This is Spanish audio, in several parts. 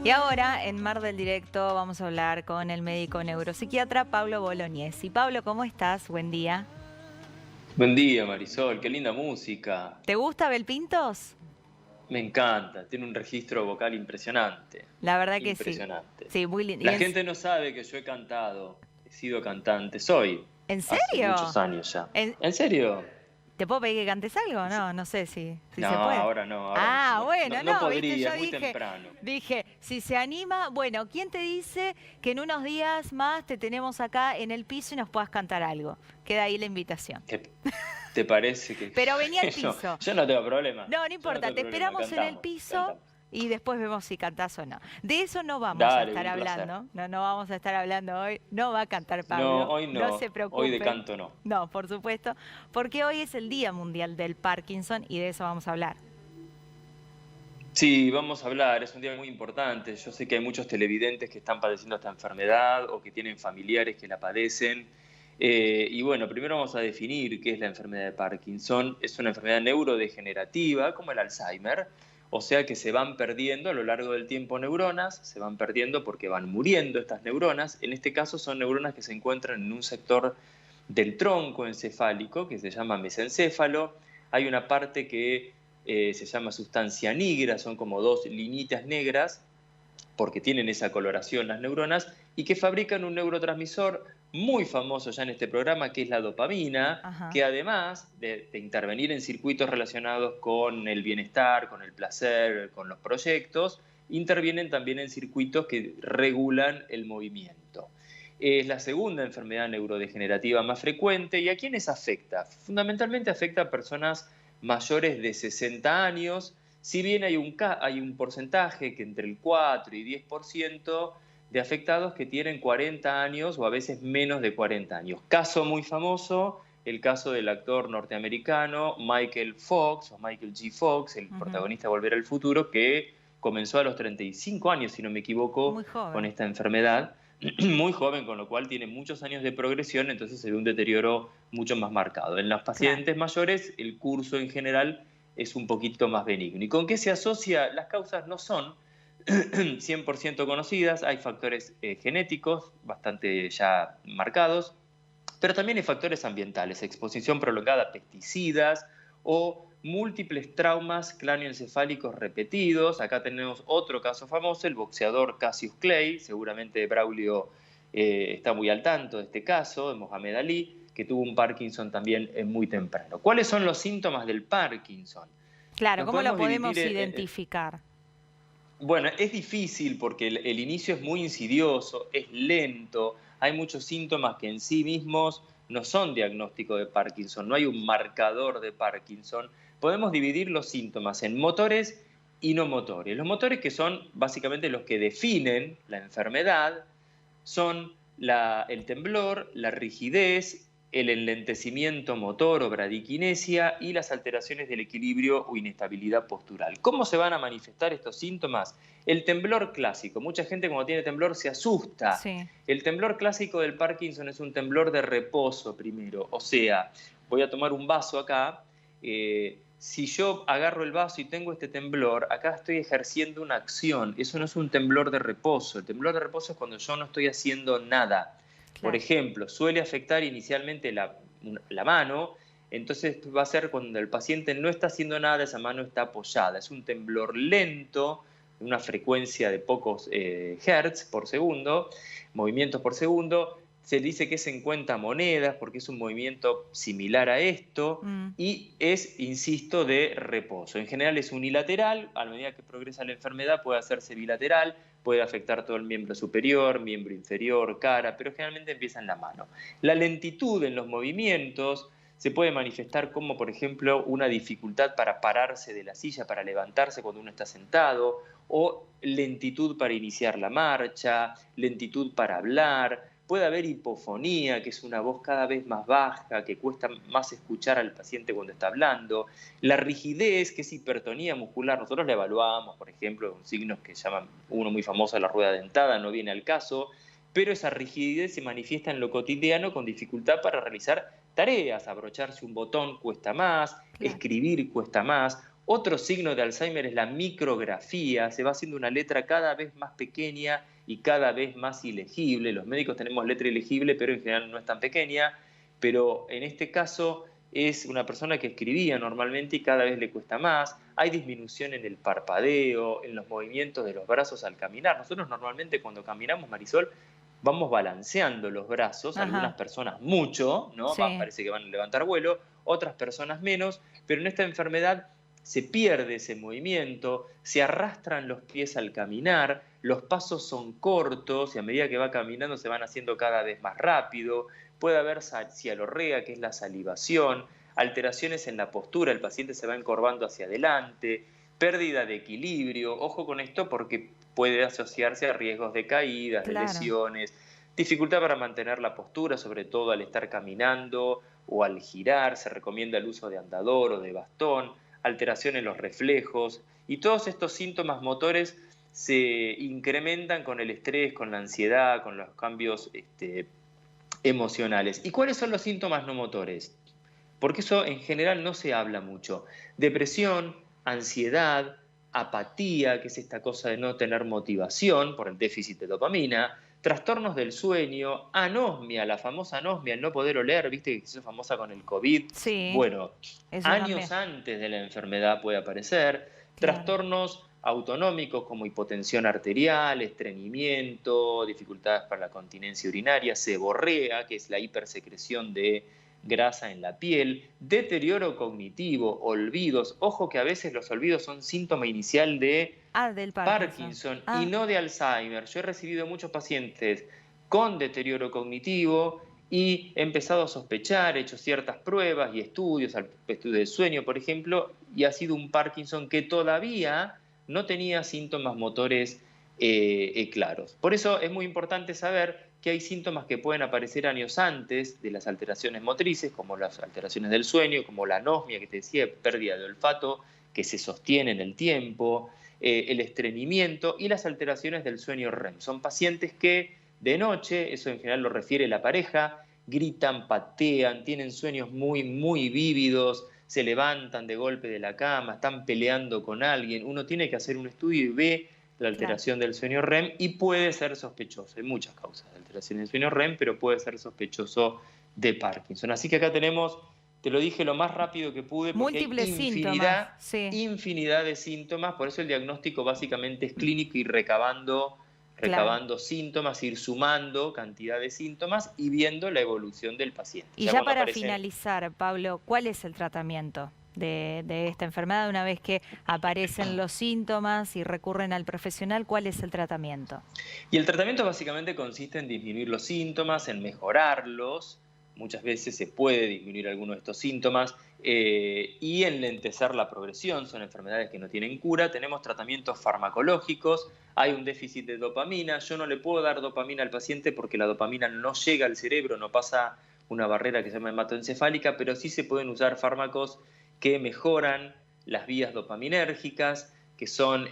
Y ahora, en Mar del Directo, vamos a hablar con el médico neuropsiquiatra Pablo Bolognesi. Pablo, ¿cómo estás? Buen día. Buen día, Marisol, qué linda música. ¿Te gusta Belpintos? Me encanta, tiene un registro vocal impresionante, La verdad que sí. impresionante. Sí, muy lindo. La gente no sabe que yo he cantado, he sido cantante, soy, ¿En hace serio? muchos años ya. ¿En- ¿En serio? ¿Te puedo pedir que cantes algo? No, no sé si No, se puede. ahora no, Ah, bueno, no no, viste, podría, yo es muy dije, temprano. si se anima, bueno, ¿quién te dice que en unos días más te tenemos acá en el piso y nos puedas cantar algo? Queda ahí la invitación. ¿Te, te parece que Pero vení al no, piso. yo no tengo problema, No, no yo no importa, tengo te problema, esperamos en el cantamos, piso cantamos. y después vemos si cantás o no. De eso no vamos a Dale, estar un placer. hablando, no vamos a estar hablando hoy, no va a cantar Pablo, no se Hoy de preocupen, canto no. no, por supuesto, porque hoy es el Día Mundial del Parkinson y de eso vamos a hablar. Sí, vamos a hablar, es un día muy importante. Yo sé que hay muchos televidentes que están padeciendo esta enfermedad o que tienen familiares que la padecen. Y bueno, primero vamos a definir qué es la enfermedad de Parkinson. Es una enfermedad neurodegenerativa, como el Alzheimer, o sea que se van perdiendo a lo largo del tiempo neuronas, se van perdiendo porque van muriendo estas neuronas. En este caso son neuronas que se encuentran en un sector del tronco encefálico que se llama mesencéfalo. Hay una parte que se llama sustancia nigra, son como dos linitas negras, porque tienen esa coloración las neuronas, y que fabrican un neurotransmisor muy famoso ya en este programa, que es la dopamina, Ajá, que además de intervenir en circuitos relacionados con el bienestar, con el placer, con los proyectos, intervienen también en circuitos que regulan el movimiento. Es la segunda enfermedad neurodegenerativa más frecuente. ¿Y a quiénes afecta? Fundamentalmente afecta a personas mayores de 60 años, si bien hay un porcentaje que entre el 4 y 10% de afectados que tienen 40 años o a veces menos de 40 años. Caso muy famoso, el caso del actor norteamericano Michael Fox, o Michael G. Fox, el ujú, protagonista de Volver al Futuro, que comenzó a los 35 años, si no me equivoco, muy con joven, esta enfermedad, muy joven, con lo cual tiene muchos años de progresión, entonces se ve un deterioro mucho más marcado. En los claro. pacientes mayores, el curso en general es un poquito más benigno. ¿Y con qué se asocia? Las causas no son 100% conocidas, hay factores genéticos bastante ya marcados, pero también hay factores ambientales, exposición prolongada a pesticidas o múltiples traumas cráneoencefálicos repetidos. Acá tenemos otro caso famoso, el boxeador Cassius Clay, seguramente Braulio está muy al tanto de este caso, de Mohamed Ali, que tuvo un Parkinson también muy temprano. ¿Cuáles son los síntomas del Parkinson? Claro, Nos ¿cómo lo podemos dividir podemos identificar? bueno, es difícil porque el inicio es muy insidioso, es lento, hay muchos síntomas que en sí mismos no son diagnóstico de Parkinson, no hay un marcador de Parkinson. Podemos dividir los síntomas en motores y no motores. Los motores, que son básicamente los que definen la enfermedad, son el temblor, la rigidez, el enlentecimiento motor o bradiquinesia y las alteraciones del equilibrio o inestabilidad postural. ¿Cómo se van a manifestar estos síntomas? El temblor clásico. Mucha gente cuando tiene temblor se asusta. Sí, El temblor clásico del Parkinson es un temblor de reposo primero. O sea, voy a tomar un vaso acá. Si yo agarro el vaso y tengo este temblor, acá estoy ejerciendo una acción. Eso no es un temblor de reposo. El temblor de reposo es cuando yo no estoy haciendo nada. Por claro. ejemplo, suele afectar inicialmente la mano, entonces va a ser cuando el paciente no está haciendo nada, esa mano está apoyada. Es un temblor lento, una frecuencia de pocos hertz por segundo, movimientos por segundo. Se dice que es en cuenta monedas porque es un movimiento similar a esto Mm, y es, insisto, de reposo. En general es unilateral, a medida que progresa la enfermedad puede hacerse bilateral, puede afectar todo el miembro superior, miembro inferior, cara, pero generalmente empieza en la mano. La lentitud en los movimientos se puede manifestar como, por ejemplo, una dificultad para pararse de la silla, para levantarse cuando uno está sentado, o lentitud para iniciar la marcha, lentitud para hablar. Puede haber hipofonía, que es una voz cada vez más baja, que cuesta más escuchar al paciente cuando está hablando. La rigidez, que es hipertonía muscular, nosotros la evaluamos, por ejemplo, con signos que llaman uno muy famoso la rueda dentada, no viene al caso, pero esa rigidez se manifiesta en lo cotidiano con dificultad para realizar tareas. Abrocharse un botón cuesta más, claro. escribir cuesta más, Otro signo de Alzheimer es la micrografía, se va haciendo una letra cada vez más pequeña y cada vez más ilegible. Los médicos tenemos letra ilegible, pero en general no es tan pequeña, pero en este caso es una persona que escribía normalmente y cada vez le cuesta más. Hay disminución en el parpadeo, en los movimientos de los brazos al caminar. Nosotros normalmente cuando caminamos, Marisol, vamos balanceando los brazos, algunas Ajá, personas mucho, ¿no? sí, Parece que van a levantar vuelo, otras personas menos, pero en esta enfermedad se pierde ese movimiento, se arrastran los pies al caminar, los pasos son cortos y a medida que va caminando se van haciendo cada vez más rápido, puede haber cialorrea, que es la salivación, alteraciones en la postura, el paciente se va encorvando hacia adelante, pérdida de equilibrio, ojo con esto porque puede asociarse a riesgos de caídas, de claro. lesiones, dificultad para mantener la postura, sobre todo al estar caminando o al girar, se recomienda el uso de andador o de bastón, alteración en los reflejos, y todos estos síntomas motores se incrementan con el estrés, con la ansiedad, con los cambios emocionales. ¿Y cuáles son los síntomas no motores? Porque eso en general no se habla mucho. Depresión, ansiedad, apatía, que es esta cosa de no tener motivación por el déficit de dopamina, trastornos del sueño, anosmia, la famosa anosmia, el no poder oler, viste que se hizo famosa con el COVID. Sí, Bueno, eso años también, antes de la enfermedad puede aparecer, claro. trastornos autonómicos como hipotensión arterial, estreñimiento, dificultades para la continencia urinaria, seborrea, que es la hipersecreción de grasa en la piel, deterioro cognitivo, olvidos. Ojo que a veces los olvidos son síntoma inicial de Ah, del Parkinson. Parkinson y Ah, no de Alzheimer. Yo he recibido muchos pacientes con deterioro cognitivo y he empezado a sospechar, he hecho ciertas pruebas y estudios, estudio del sueño, por ejemplo, y ha sido un Parkinson que todavía no tenía síntomas motores claros. Por eso es muy importante saber que hay síntomas que pueden aparecer años antes de las alteraciones motrices, como las alteraciones del sueño, como la anosmia que te decía, pérdida de olfato que se sostiene en el tiempo, el estreñimiento y las alteraciones del sueño REM. Son pacientes que de noche, eso en general lo refiere la pareja, gritan, patean, tienen sueños muy, muy vívidos, se levantan de golpe de la cama, están peleando con alguien. Uno tiene que hacer un estudio y ve la claro. alteración del sueño REM y puede ser sospechoso. Hay muchas causas de alteración del sueño REM, pero puede ser sospechoso de Parkinson. Así que acá tenemos, te lo dije lo más rápido que pude porque hay Múltiples síntomas, sí, infinidad de síntomas, por eso el diagnóstico básicamente es clínico y claro. recabando síntomas, ir sumando cantidad de síntomas y viendo la evolución del paciente. Y Ya ya cuando para aparecen. finalizar, Pablo, ¿cuál es el tratamiento de esta enfermedad? Una vez que aparecen los síntomas y recurren al profesional, ¿cuál es el tratamiento? Y el tratamiento básicamente consiste en disminuir los síntomas, en mejorarlos. Muchas veces se puede disminuir algunos de estos síntomas y enlentecer la progresión. Son enfermedades que no tienen cura. Tenemos tratamientos farmacológicos. Hay un déficit de dopamina. Yo no le puedo dar dopamina al paciente porque la dopamina no llega al cerebro, no pasa una barrera que se llama hematoencefálica, pero sí se pueden usar fármacos que mejoran las vías dopaminérgicas, que son,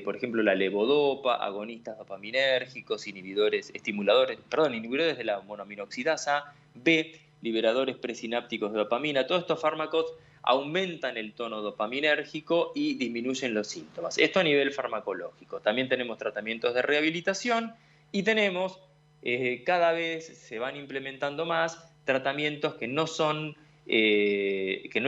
por ejemplo, la levodopa, agonistas dopaminérgicos, inhibidores de la monoaminoxidasa B, liberadores presinápticos de dopamina. Todos estos fármacos aumentan el tono dopaminérgico y disminuyen los síntomas. Esto a nivel farmacológico. También tenemos tratamientos de rehabilitación y tenemos, cada vez se van implementando más tratamientos que no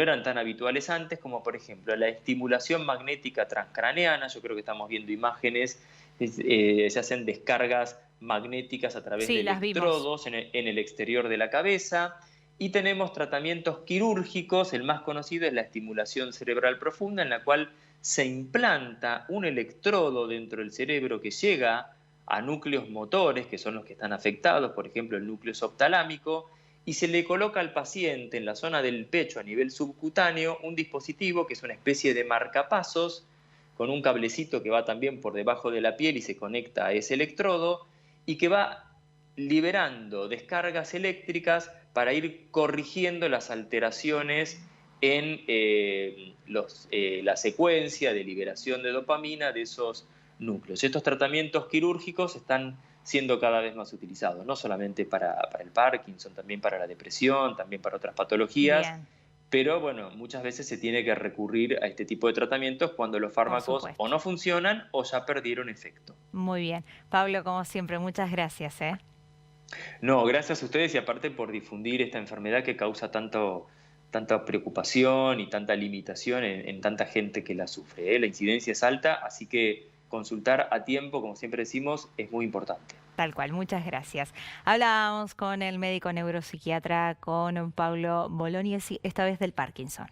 eran tan habituales antes, como por ejemplo la estimulación magnética transcraneana. Yo creo que estamos viendo imágenes, se hacen descargas magnéticas a través de Sí, las vimos. electrodos en el exterior de la cabeza, y tenemos tratamientos quirúrgicos. El más conocido es la estimulación cerebral profunda, en la cual se implanta un electrodo dentro del cerebro que llega a núcleos motores, que son los que están afectados, por ejemplo el núcleo subtalámico, y se le coloca al paciente en la zona del pecho a nivel subcutáneo un dispositivo que es una especie de marcapasos con un cablecito que va también por debajo de la piel y se conecta a ese electrodo y que va liberando descargas eléctricas para ir corrigiendo las alteraciones en la secuencia de liberación de dopamina de esos núcleos. Estos tratamientos quirúrgicos están siendo cada vez más utilizados, no solamente para el Parkinson, también para la depresión, también para otras patologías, Bien. pero bueno, muchas veces se tiene que recurrir a este tipo de tratamientos cuando los Por fármacos o supuesto. no funcionan o ya perdieron efecto. Muy bien. Pablo, como siempre, muchas gracias, ¿eh? No, gracias a ustedes y aparte por difundir esta enfermedad que causa tanta preocupación y tanta limitación en tanta gente que la sufre, ¿eh? La incidencia es alta, así que consultar a tiempo, como siempre decimos, es muy importante. Tal cual, muchas gracias. Hablábamos con el médico neuropsiquiatra, con Pablo Bolognesi, esta vez del Parkinson.